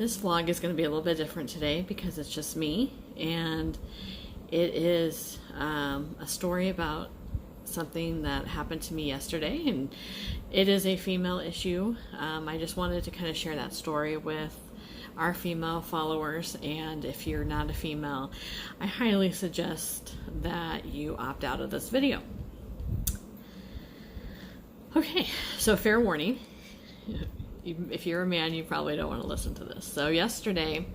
This vlog is going to be a little bit different today because it's just me, and it is a story about something that happened to me yesterday, and it is a female issue. I just wanted to kind of share that story with our female followers, and if you're not a female, I highly suggest that you opt out of this video. Okay, so fair warning. If you're a man, you probably don't want to listen to this. So yesterday,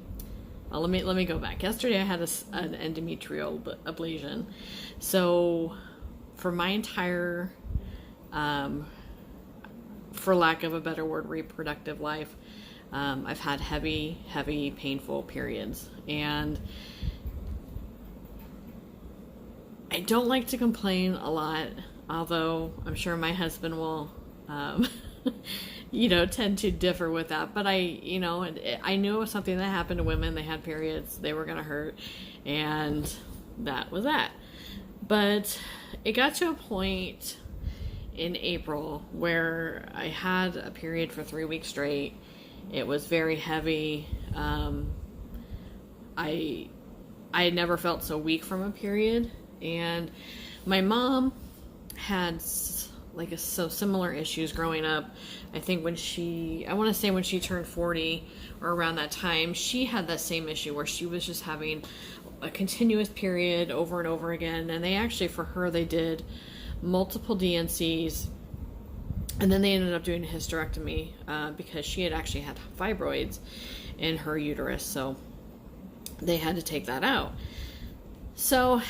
well, let me go back. Yesterday I had an endometrial ablation. So for my entire, for lack of a better word, reproductive life, I've had heavy, painful periods. And I don't like to complain a lot, although I'm sure my husband will, tend to differ with that. But I knew it was something that happened to women. They had periods, they were going to hurt, and that was that. But it got to a point in April where I had a period for 3 weeks straight. It was very heavy. I had never felt so weak from a period, and my mom had similar issues growing up. I think when she turned 40 or around that time, she had that same issue where she was just having a continuous period over and over again. And they actually, for her, they did multiple DNCs, and then they ended up doing a hysterectomy because she had actually had fibroids in her uterus, so they had to take that out. So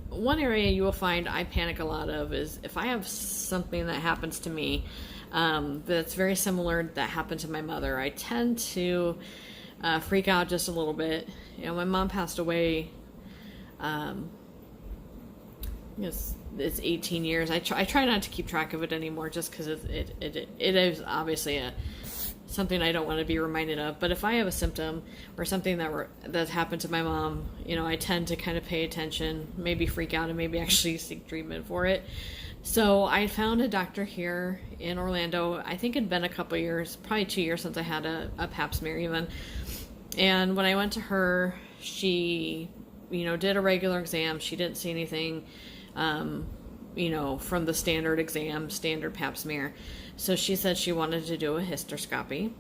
one area you will find I panic a lot of is if I have something that happens to me that's very similar that happened to my mother, I tend to freak out just a little bit. My mom passed away, it's 18 years. I try not to keep track of it anymore just because it is obviously something I don't want to be reminded of. But if I have a symptom or something that happened to my mom, I tend to kind of pay attention, maybe freak out, and maybe actually seek treatment for it. So I found a doctor here in Orlando. I think it'd been a couple years, probably 2 years since I had a pap smear even. And when I went to her, she, did a regular exam. She didn't see anything, from the standard pap smear. So she said she wanted to do a hysteroscopy.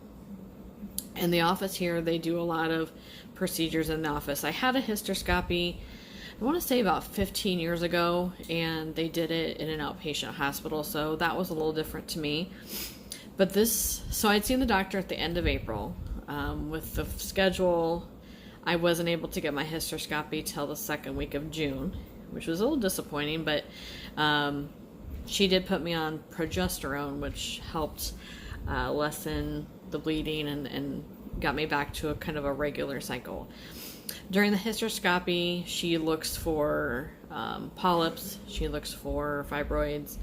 In the office here, they do a lot of procedures in the office. I had a hysteroscopy, I want to say about 15 years ago, and they did it in an outpatient hospital, so that was a little different to me. But so I'd seen the doctor at the end of April. With the schedule, I wasn't able to get my hysteroscopy till the second week of June, which was a little disappointing, but she did put me on progesterone, which helped lessen the bleeding and got me back to a kind of a regular cycle. During the hysteroscopy, she looks for polyps, she looks for fibroids,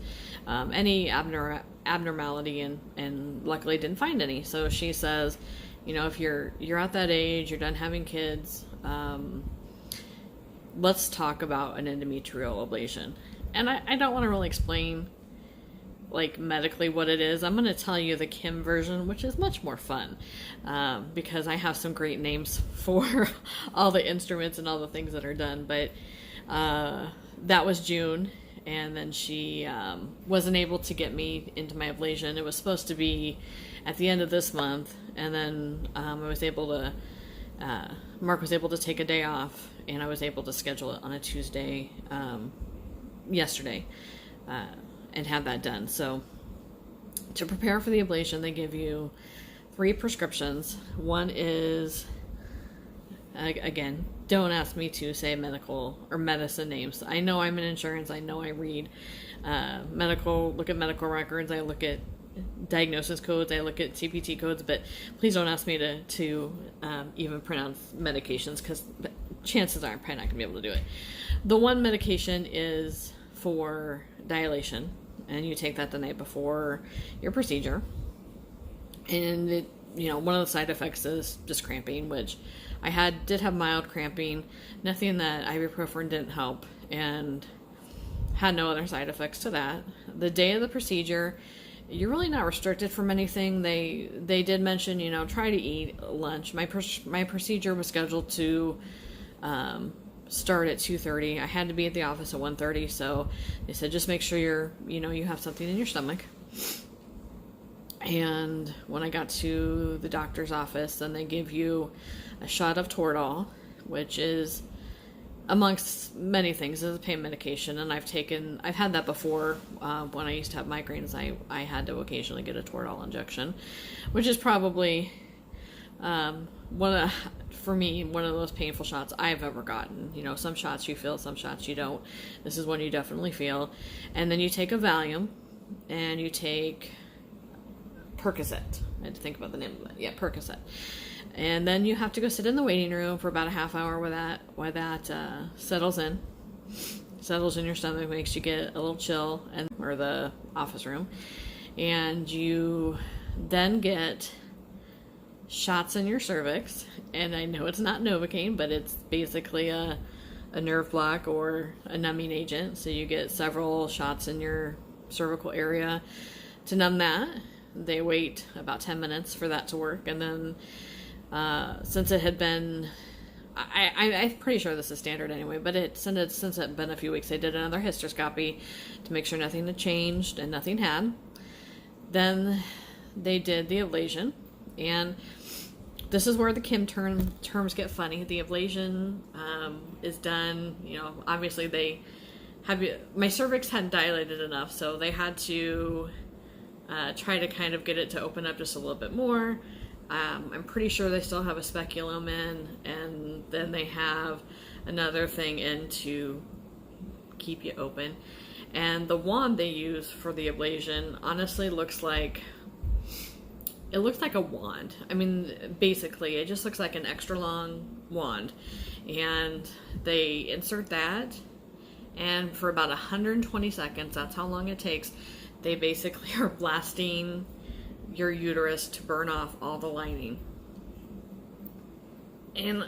any abnormality, and luckily didn't find any. So she says, if you're at that age, you're done having kids, let's talk about an endometrial ablation. And I don't want to really explain medically what it is. I'm going to tell you the Kim version, which is much more fun, because I have some great names for all the instruments and all the things that are done. But that was June, and then she wasn't able to get me into my ablation. It was supposed to be at the end of this month, and then Mark was able to take a day off, and I was able to schedule it on a Tuesday yesterday, and have that done. So to prepare for the ablation, they give you 3 prescriptions. One is, again, don't ask me to say medical or medicine names. I know I'm in insurance. I know I read look at medical records. I look at diagnosis codes. I look at CPT codes, but please don't ask me to even pronounce medications, because chances are I'm probably not going to be able to do it. The one medication is for dilation, and you take that the night before your procedure. And it, one of the side effects is just cramping, which I did have mild cramping, nothing that ibuprofen didn't help, and had no other side effects to that. The day of the procedure, you're really not restricted from anything. They did mention, try to eat lunch. My procedure was scheduled to start at 2:30. I had to be at the office at 1:30, so they said just make sure you have something in your stomach. And when I got to the doctor's office, then they give you a shot of Toradol, which is, amongst many things, is a pain medication. And I've had that before. When I used to have migraines, I had to occasionally get a Toradol injection, which is probably for me, one of the most painful shots I've ever gotten. Some shots you feel, some shots you don't. This is one you definitely feel. And then you take a Valium, and you take Percocet. I had to think about the name of it. Yeah, Percocet. And then you have to go sit in the waiting room for about a half hour while that settles in your stomach, makes you get a little chill, or the office room. And you then get shots in your cervix. And I know it's not Novocaine, but it's basically a nerve block or a numbing agent. So you get several shots in your cervical area to numb that. They wait about 10 minutes for that to work. And then since it had been, I'm pretty sure this is standard anyway, but since it had been a few weeks, they did another hysteroscopy to make sure nothing had changed, and nothing had. Then they did the ablation, and this is where the Kim terms get funny. The ablation is done, obviously my cervix hadn't dilated enough, so they had to try to kind of get it to open up just a little bit more. I'm pretty sure they still have a speculum in, and then they have another thing in to keep you open. And the wand they use for the ablation honestly looks like a wand. I mean, basically, it just looks like an extra long wand. And they insert that, and for about 120 seconds, that's how long it takes, they basically are blasting your uterus to burn off all the lining. And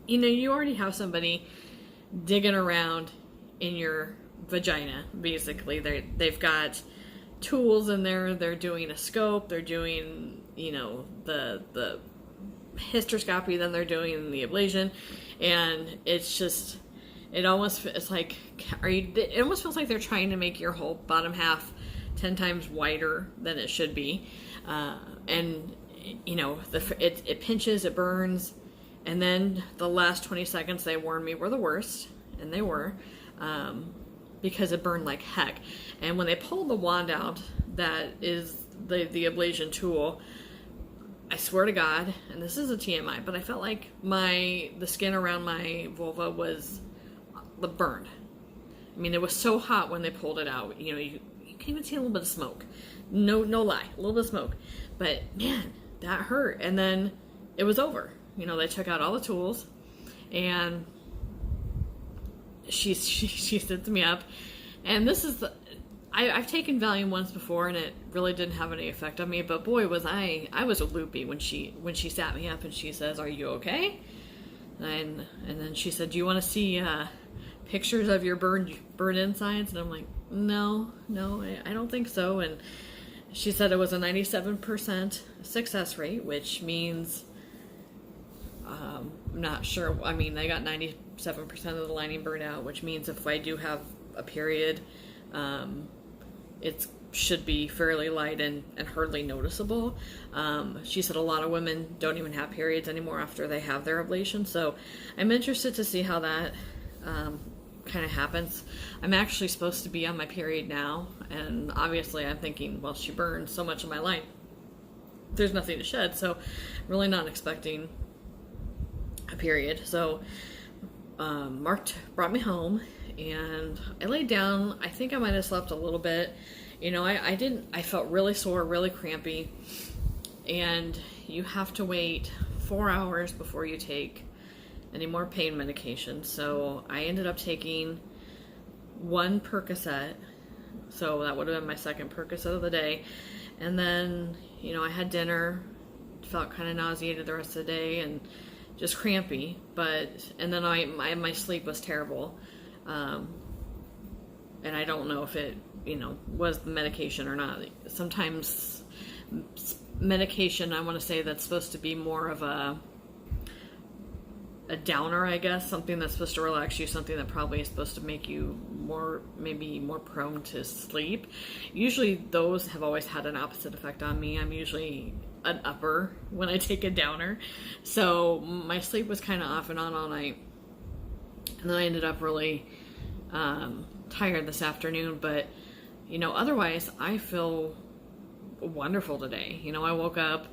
you already have somebody digging around in your vagina. Basically, they've got tools in there. They're doing a scope. They're doing the hysteroscopy. Then they're doing the ablation, and it almost feels like they're trying to make your whole bottom half 10 times wider than it should be. And it pinches, it burns, and then the last 20 seconds they warned me were the worst, and they were, because it burned like heck. And when they pulled the wand out, that is the ablation tool, I swear to God, and this is a TMI, but I felt like the skin around my vulva was burned. I mean, it was so hot when they pulled it out. You can even see a little bit of smoke. No lie, a little bit of smoke. But man, that hurt. And then it was over. They took out all the tools, and she sits me up. And this is I've taken Valium once before, and it really didn't have any effect on me. But boy, was I was loopy when she sat me up, and she says, "Are you okay?" And then she said, "Do you want to see pictures of your burned insides?" And I'm like, no, I don't think so. And she said it was a 97% success rate, which means, I'm not sure. I mean, I got 97% of the lining burned out, which means if I do have a period, it should be fairly light and hardly noticeable. She said a lot of women don't even have periods anymore after they have their ablation. So I'm interested to see how that kind of happens. I'm actually supposed to be on my period now, and obviously I'm thinking, well, she burned so much of my line, there's nothing to shed, so really not expecting a period. So Mark brought me home, and I laid down. I think I might have slept a little bit. I felt really sore, really crampy, and you have to wait 4 hours before you take any more pain medication. So I ended up taking one Percocet, so that would have been my second Percocet of the day. And then, I had dinner, felt kind of nauseated the rest of the day, and just crampy. And then my sleep was terrible. And I don't know if it was the medication or not. Sometimes medication, I want to say, that's supposed to be more of a downer, I guess, something that's supposed to relax you, something that probably is supposed to make you maybe more prone to sleep. Usually those have always had an opposite effect on me. I'm usually an upper when I take a downer. So my sleep was kind of off and on all night. And then I ended up really tired this afternoon. But, otherwise I feel wonderful today. I woke up.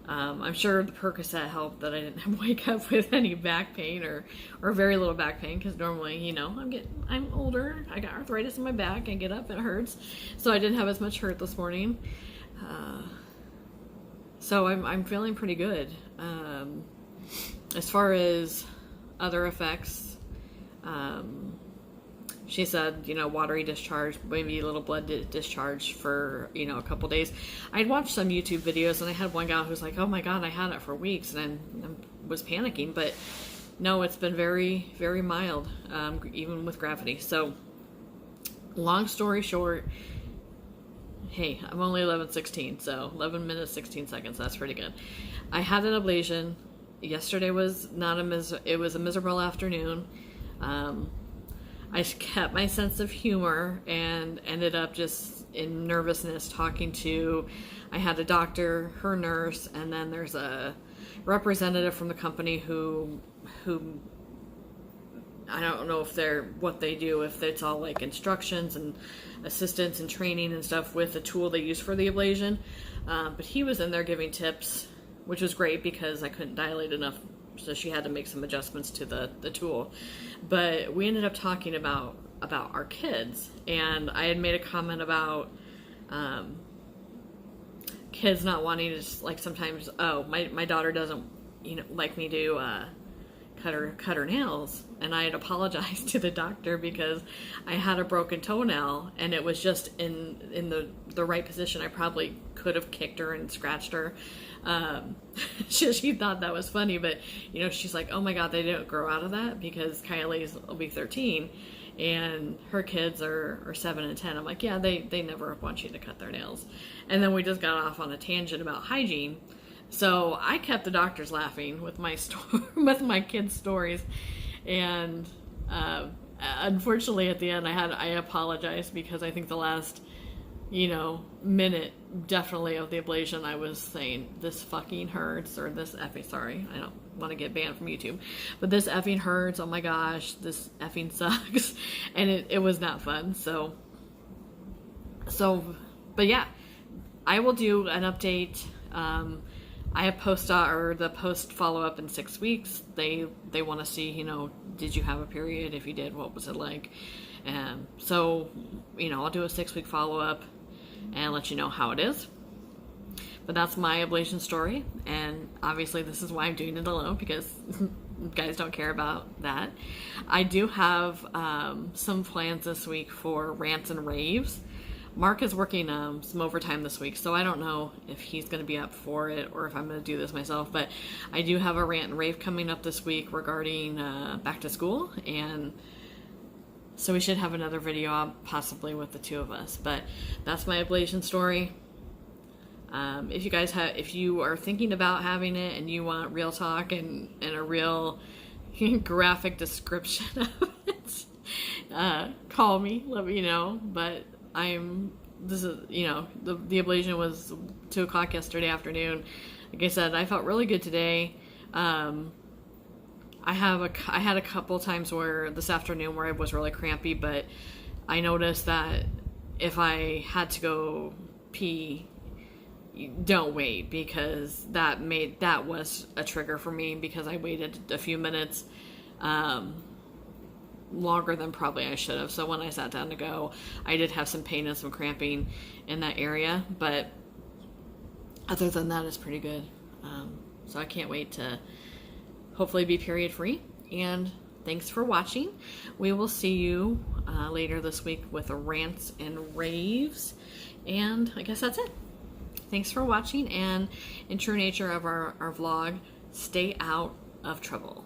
I'm sure the Percocet helped that I didn't wake up with any back pain or very little back pain, because normally, I'm older, I got arthritis in my back, I get up, it hurts. So I didn't have as much hurt this morning. So I'm feeling pretty good. As far as other effects, she said, watery discharge, maybe a little blood discharge for, a couple days. I'd watched some YouTube videos, and I had one gal who's like, oh my God, I had it for weeks, and I was panicking. But no, it's been very, very mild, even with gravity. So long story short, hey, I'm only 11:16, so 11 minutes, 16 seconds. That's pretty good. I had an ablation. Yesterday was it was a miserable afternoon. I kept my sense of humor and ended up just in nervousness talking to, I had a doctor, her nurse, and then there's a representative from the company who I don't know if what they do, if it's all like instructions and assistance and training and stuff with the tool they use for the ablation. But he was in there giving tips, which was great because I couldn't dilate enough. So she had to make some adjustments to the tool. But we ended up talking about our kids, and I had made a comment about kids not wanting to just, like, sometimes, my daughter doesn't like me to cut her nails, and I had apologized to the doctor because I had a broken toenail, and it was just in the right position. I probably could have kicked her and scratched her. She thought that was funny, but she's like, oh my God, they didn't grow out of that, because Kylie's will be 13 and her kids are 7 and 10. I'm like, yeah, they never want you to cut their nails. And then we just got off on a tangent about hygiene. So I kept the doctors laughing with my with my kids' stories, and unfortunately at the end I apologized, because I think the last minute definitely of the ablation I was saying, this fucking hurts, or this effing, sorry, I don't want to get banned from YouTube, but this effing hurts, oh my gosh, this effing sucks. And it was not fun. So but yeah, I will do an update. I have the post follow-up in 6 weeks. They want to see, did you have a period? If you did, what was it like? So, I'll do a 6-week follow-up and let you know how it is. But that's my ablation story, and obviously this is why I'm doing it alone, because guys don't care about that. I do have some plans this week for rants and raves. Mark is working some overtime this week, so I don't know if he's going to be up for it or if I'm going to do this myself, but I do have a rant and rave coming up this week regarding back to school, and so we should have another video up, possibly with the two of us. But that's my ablation story. If you are thinking about having it and you want real talk and a real graphic description of it, call me, let me know. But the ablation was 2 o'clock yesterday afternoon. Like I said, I felt really good today. I had a couple times where this afternoon where I was really crampy, but I noticed that if I had to go pee, don't wait, because that was a trigger for me, because I waited a few minutes longer than probably I should have. So when I sat down to go, I did have some pain and some cramping in that area, but other than that, it's pretty good. So I can't wait to hopefully be period free. And thanks for watching. We will see you later this week with rants and raves, and I guess that's it. Thanks for watching, and in true nature of our vlog, stay out of trouble.